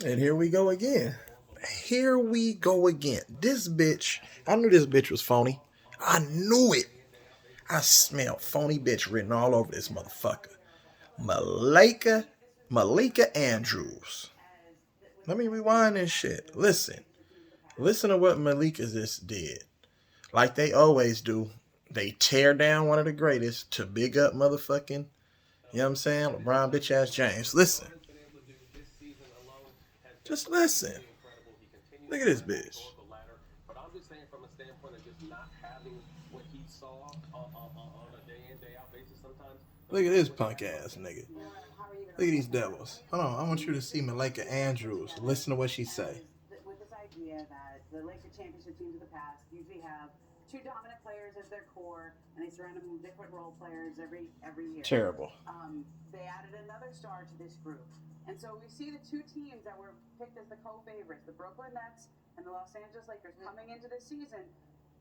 And here we go again. Here we go again. This bitch, I knew this bitch was phony. I knew it. I smelled phony bitch written all over this motherfucker. Malika, Malika Andrews. Let me rewind this shit. Listen. Listen to what Malika just did. Like they always do. They tear down one of the greatest to big up motherfucking, you know what I'm saying? LeBron bitch ass James. Listen. Just listen. Look at this bitch. But I'm just saying from a standpoint of just not having what he saw on a day in, day out basis sometimes. Look at this punk ass nigga. Look at these devils. Hold on, I want you to see Malika Andrews. Listen to what she say. With this idea that the Lakers championship teams of the past usually have two dominant players as their core, and they surround them with different role players every year. Terrible. They added another star to this group. And so we see the two teams that were picked as the co-favorites, the Brooklyn Nets and the Los Angeles Lakers, coming into this season.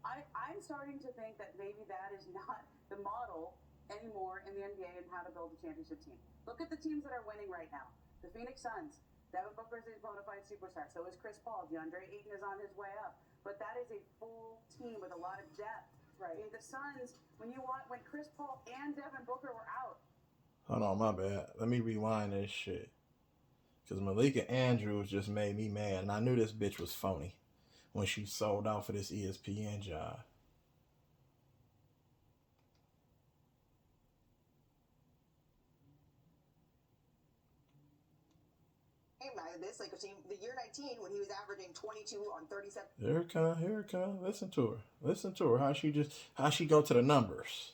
I'm starting to think that maybe that is not the model anymore in the NBA and how to build a championship team. Look at the teams that are winning right now. The Phoenix Suns. Devin Booker is a bona fide superstar. So is Chris Paul. DeAndre Ayton is on his way up. But that is a full team with a lot of depth. Right. I mean, the Suns, when Chris Paul and Devin Booker were out. Hold on, my bad. Let me rewind this shit. Because Malika Andrews just made me mad. And I knew this bitch was phony when she sold out for this ESPN job. This Lakers team, the year 19, when he was averaging 22 on 37. Here it come. Listen to her. How she go to the numbers.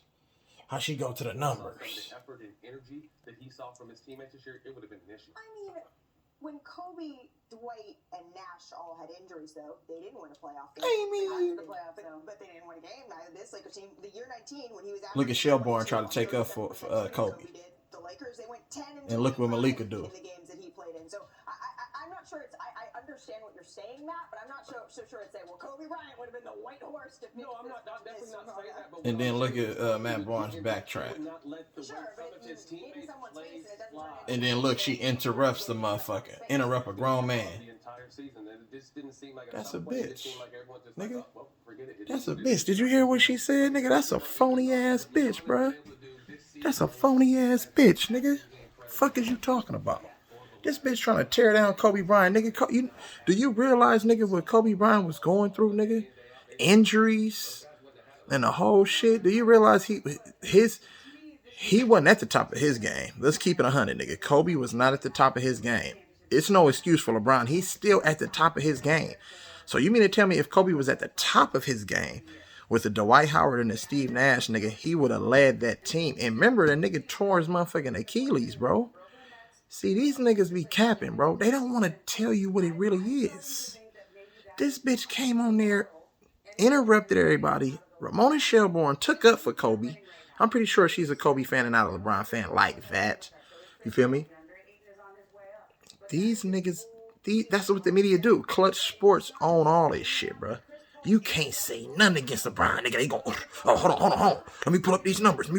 How she go to the numbers. The effort and energy that he saw from his teammates this year, it would have been an issue. I mean, when Kobe, Dwight, and Nash all had injuries, though, they didn't win a playoff game. But they didn't win a game. This Lakers team, the year 19, when he was averaging. Look at Shelbourne trying to take up for Kobe. The Lakers, they went 10 and look what Malika do. In the games that he played in. So I'm not sure I understand what you're saying, Matt, but I'm not so sure it's saying, well, Kobe Bryant would have been the white horse to fix I'm definitely not saying that. But and then look at Matt Barnes' backtrack. Sure, but in someone's face, it doesn't turn into. And then look, she interrupts the motherfucker. Interrupt a grown man. That's a bitch. Nigga. That's a bitch. Did you hear what she said, nigga? That's a phony ass bitch, bruh. That's a phony ass bitch, nigga. Fuck is you talking about? This bitch trying to tear down Kobe Bryant, nigga. Do you realize, nigga, what Kobe Bryant was going through, nigga? Injuries and the whole shit. Do you realize he wasn't at the top of his game? Let's keep it 100, nigga. Kobe was not at the top of his game. It's no excuse for LeBron. He's still at the top of his game. So you mean to tell me if Kobe was at the top of his game with the Dwight Howard and the Steve Nash, nigga, he would have led that team. And remember, the nigga tore his motherfucking Achilles, bro. See, these niggas be capping, bro. They don't want to tell you what it really is. This bitch came on there, interrupted everybody. Ramona Shelbourne took up for Kobe. I'm pretty sure she's a Kobe fan and not a LeBron fan like that. You feel me? These niggas, that's what the media do. Clutch Sports own all this shit, bro. You can't say nothing against LeBron, nigga. They go, oh, hold on. Let me pull up these numbers.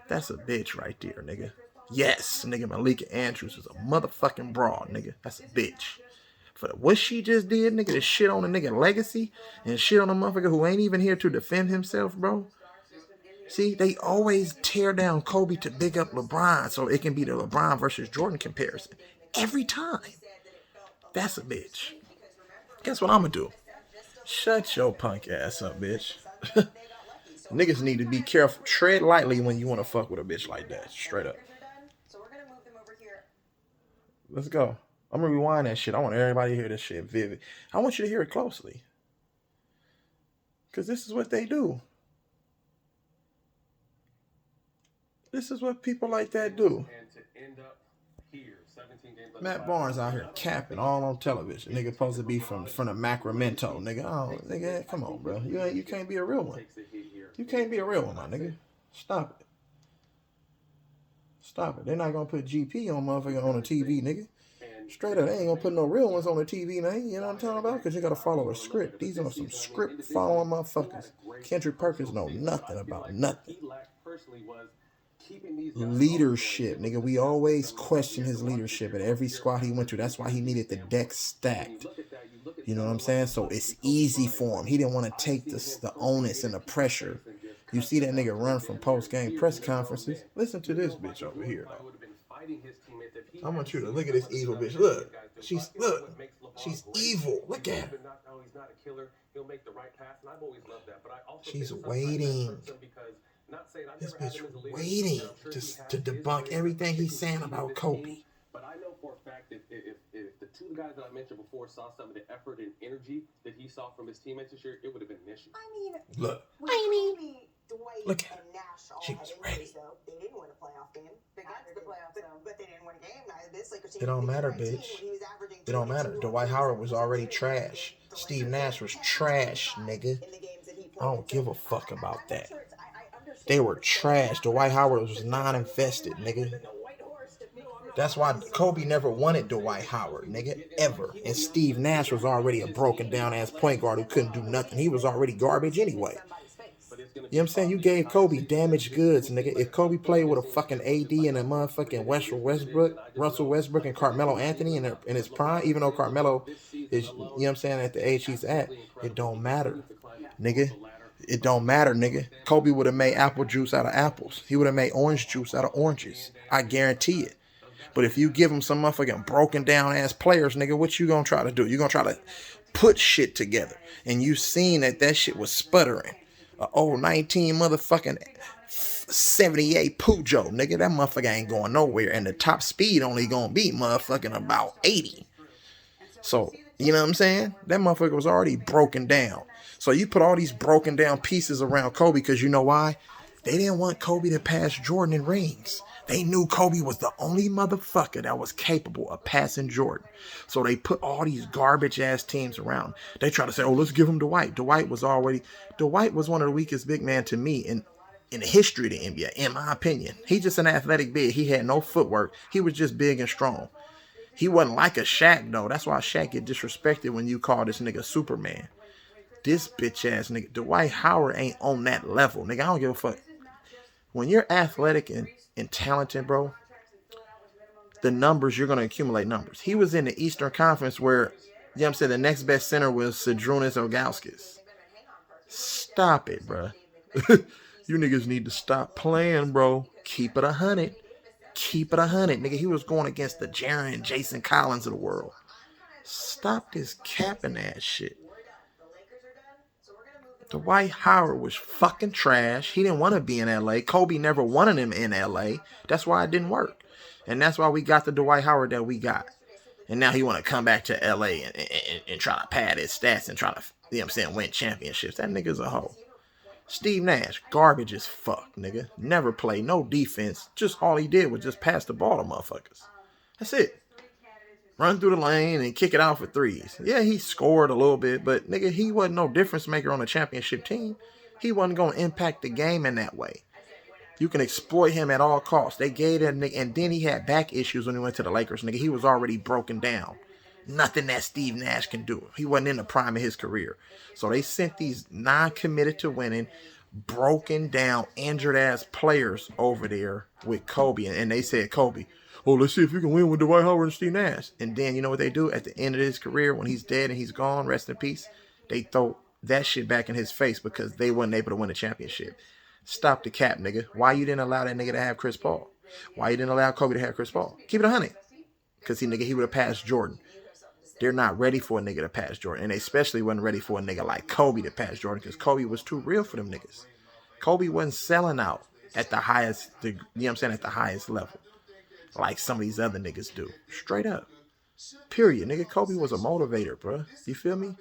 That's a bitch right there, nigga. Yes, nigga, Malika Andrews is a motherfucking broad, nigga. That's a bitch. For what she just did, nigga, to shit on a nigga legacy and shit on a motherfucker who ain't even here to defend himself, bro. See, they always tear down Kobe to big up LeBron so it can be the LeBron versus Jordan comparison. Every time. That's a bitch. Guess what I'm gonna do? Shut your punk ass up, bitch. Niggas need to be careful. Tread lightly when you want to fuck with a bitch like that. Straight up. Let's go. I'm gonna rewind that shit. I want everybody to hear this shit vivid. I want you to hear it closely. Because this is what they do. This is what people like that do. Matt Barnes out here capping all on television. Nigga supposed to be from the Sacramento. Nigga, oh, nigga, come on, bro. You can't be a real one. You can't be a real one, my nigga. Stop it. Stop it. They're not gonna put GP on motherfucker on the TV, nigga. Straight up, they ain't gonna put no real ones on the TV, man. You know what I'm talking about? Because you gotta follow a script. These are some script following motherfuckers. Kendrick Perkins know nothing about nothing. leadership, nigga. We always question his leadership at every squad he went to. That's why he needed the deck stacked. You know what I'm saying? So it's easy for him. He didn't want to take the onus and the pressure. You see that nigga run from post-game press conferences. Listen to this bitch over here, though. I want you to look at this evil bitch. Look. She's evil. Look at her. She's waiting. This bitch waiting to debunk everything he's saying about Kobe. But I know for a fact that if the two guys that I mentioned before saw some of the effort and energy that he saw from his teammates this year, it would have been an issue. Look. Dwight Look at and Nash all she was had ready. injuries, though. They didn't win a playoff game. They got to the playoffs, though. But they didn't win a game. Neither this Lakers team. It don't matter, bitch. It don't matter. Dwight Howard was already trash. Steve Nash was trash, nigga. I don't give a fuck about that. They were trash. Dwight Howard was non-invested, nigga. That's why Kobe never wanted Dwight Howard, nigga, ever. And Steve Nash was already a broken down ass point guard who couldn't do nothing. He was already garbage anyway. You know what I'm saying? You gave Kobe damaged goods, nigga. If Kobe played with a fucking AD and a motherfucking Russell Westbrook and Carmelo Anthony in his prime, even though Carmelo is, you know what I'm saying, at the age he's at, it don't matter, nigga. It don't matter, nigga. Kobe would have made apple juice out of apples. He would have made orange juice out of oranges. I guarantee it. But if you give him some motherfucking broken down ass players, nigga, what you gonna try to do? You gonna try to put shit together. And you seen that shit was sputtering. A old 19 motherfucking 78 Pujo, nigga. That motherfucker ain't going nowhere. And the top speed only gonna be motherfucking about 80. So, you know what I'm saying? That motherfucker was already broken down. So you put all these broken down pieces around Kobe because you know why? They didn't want Kobe to pass Jordan in rings. They knew Kobe was the only motherfucker that was capable of passing Jordan. So they put all these garbage ass teams around. They try to say, oh, let's give him Dwight. Dwight was one of the weakest big men to me in the history of the NBA, in my opinion. He's just an athletic big. He had no footwork. He was just big and strong. He wasn't like a Shaq, though. That's why Shaq get disrespected when you call this nigga Superman. This bitch ass nigga, Dwight Howard ain't on that level, nigga. I don't give a fuck. When you're athletic and talented, bro, the numbers, you're going to accumulate numbers. He was in the Eastern Conference where, you know what I'm saying, the next best center was Zydrunas Ilgauskas. Stop it, bro. You niggas need to stop playing, bro. Keep it 100. Keep it 100, nigga. He was going against the Jaren and Jason Collins of the world. Stop this capping ass shit. Dwight Howard was fucking trash. He didn't want to be in LA. Kobe never wanted him in LA. That's why it didn't work. And that's why we got the Dwight Howard that we got. And now he want to come back to LA and try to pad his stats and try to, you know what I'm saying, win championships. That nigga's a hoe. Steve Nash, garbage as fuck, nigga. Never played no defense. Just all he did was just pass the ball to motherfuckers. That's it. Run through the lane and kick it out for threes. Yeah, he scored a little bit, but nigga, he wasn't no difference maker on a championship team. He wasn't going to impact the game in that way. You can exploit him at all costs. They gave that nigga, and then he had back issues when he went to the Lakers, nigga. He was already broken down. Nothing that Steve Nash can do. He wasn't in the prime of his career. So they sent these non-committed to winning, broken down, injured ass players over there with Kobe. And they said, Kobe, oh, let's see if you can win with Dwight Howard and Steve Nash. And then you know what they do? At the end of his career, when he's dead and he's gone, rest in peace, they throw that shit back in his face because they wasn't able to win a championship. Stop the cap, nigga. Why you didn't allow that nigga to have Chris Paul? Why you didn't allow Kobe to have Chris Paul? Keep it 100. Because he would have passed Jordan. They're not ready for a nigga to pass Jordan. And they especially wasn't ready for a nigga like Kobe to pass Jordan because Kobe was too real for them niggas. Kobe wasn't selling out at the highest, you know what I'm saying, at the highest level. Like some of these other niggas do. Straight up. Period. Nigga, Kobe was a motivator, bro. You feel me?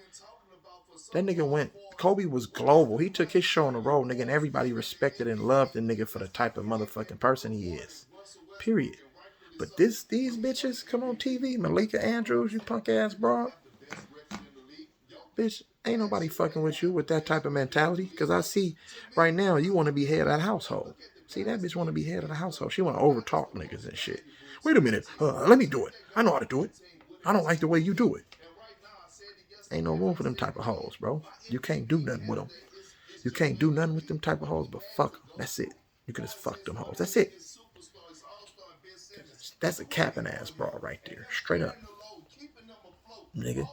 That nigga Kobe was global. He took his show on the road, nigga, and everybody respected and loved the nigga for the type of motherfucking person he is. Period. But these bitches come on TV, Malika Andrews, you punk ass broad. Bitch, ain't nobody fucking with you with that type of mentality. Because I see right now you want to be head of that household. See, that bitch want to be head of the household. She want to overtalk niggas and shit. Wait a minute. Let me do it. I know how to do it. I don't like the way you do it. Ain't no room for them type of hoes, bro. You can't do nothing with them. You can't do nothing with them type of hoes, but fuck them. That's it. You could just fuck them hoes. That's it. That's a capping ass brawl right there. Straight up. Nigga.